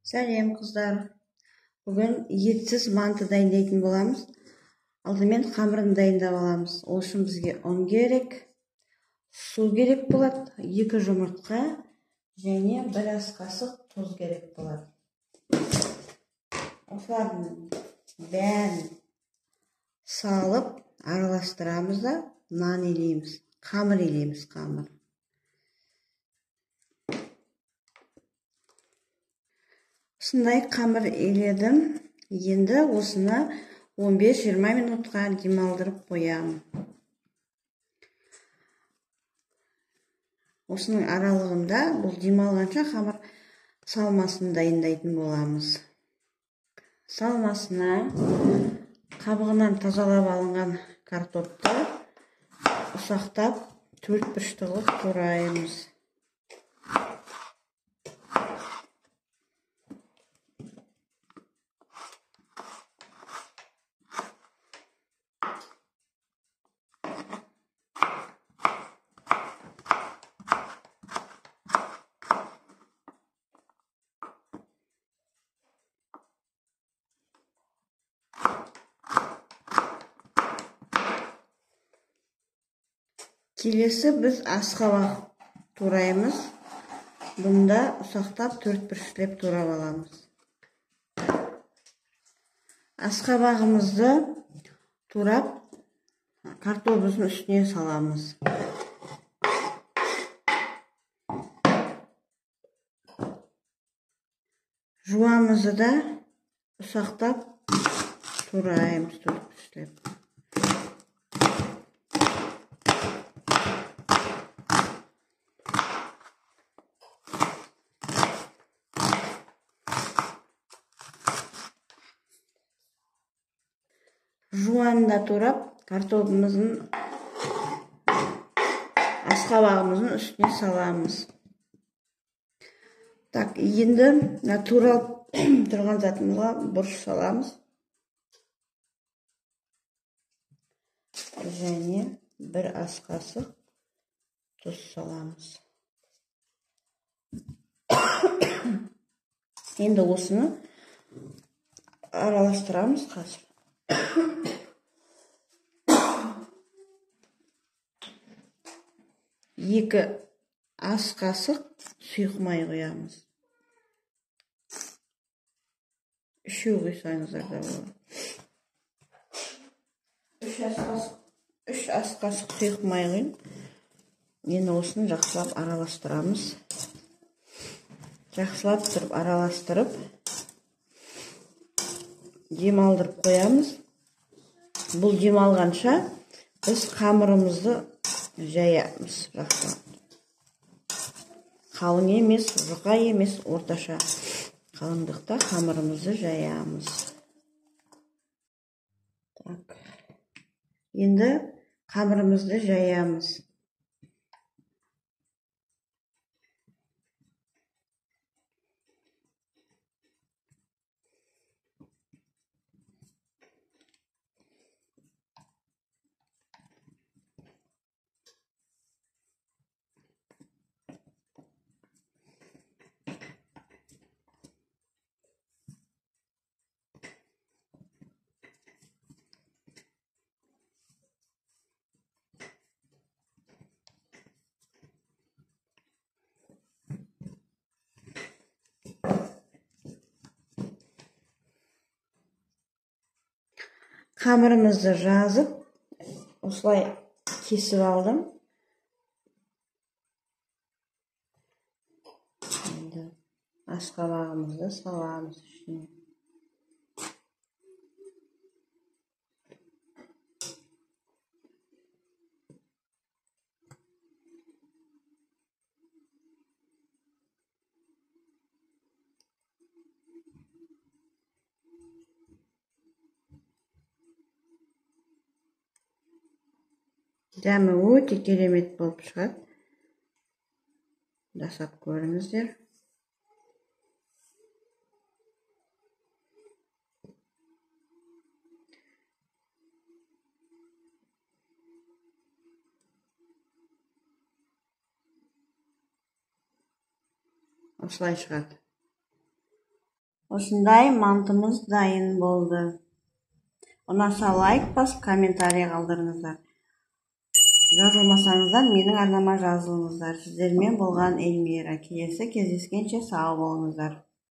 Сәлем қыздар. Бүгін етсіз манты дайындайтын боламыз. Алдымен қамырын дайындап аламыз. Ол үшін бізге ұн керек, су керек болады, 2 жұмыртқа және 1 ас қасық тұз керек болады. Осылардың бәрін салып араластырамыз да нан илейміз, қамыр илейміз, қамыр. Осындай қамыр иледім. Енді осыны 15-20 минутқа демалдырып қоямын. Осының аралығында бұл демалғанша қамыр салмасын дайындайтын боламыз. Салмасына қабығынан тазалап алынған картопты ұсақтап 4 бұрышты қылып тураймыз. Келесі біз асқабақ тураймыз. Бұнда ұсақтап 4 бұрыштап турап аламыз. Асқабағымызды турап картопымыздың үстіне саламыз. Жуамызды да ұсақтап тураймыз 4 бұрыштап. Жуанында турап, картопымыздың асқабағымыздың үстіне саламыз. Так, енді турап тұрған затымызға бұрыш саламыз. Және 1 ас қасық тұз саламыз. Енді осыны араластырамыз қазір. 2 ас қасық сұйық май құямыз. 3 құйсаңыздар да болады. 3 ас қасық сұйық май құйын. Енді осыны жақсылап араластырамыз. Жақсылап тұрып араластырып, демалдырып қоямыз. Бұл демалғанша біз қамырымызды жаямыз жақсылап. Қалың емес, жұқа емес, орташа қалыңдықта қамырымызды жаямыз. Так. Енді қамырымызды жаямыз. Қамырымызды жазып, осылай кесіп алдым. Енді асқабағымызды саламыз ішіне. Дәмі өте керемет болып шығады. Жасап көріңіздер. Осылай шығады. Осындай мантымыз дайын болды. Ұнаса лайк басып, комментарий қалдырыңыздар. Жазылмасаңыздар, менің арнама жазылыңыздар. Сіздермен болған Эльмира. Келесі кездескенше сау болыңыздар.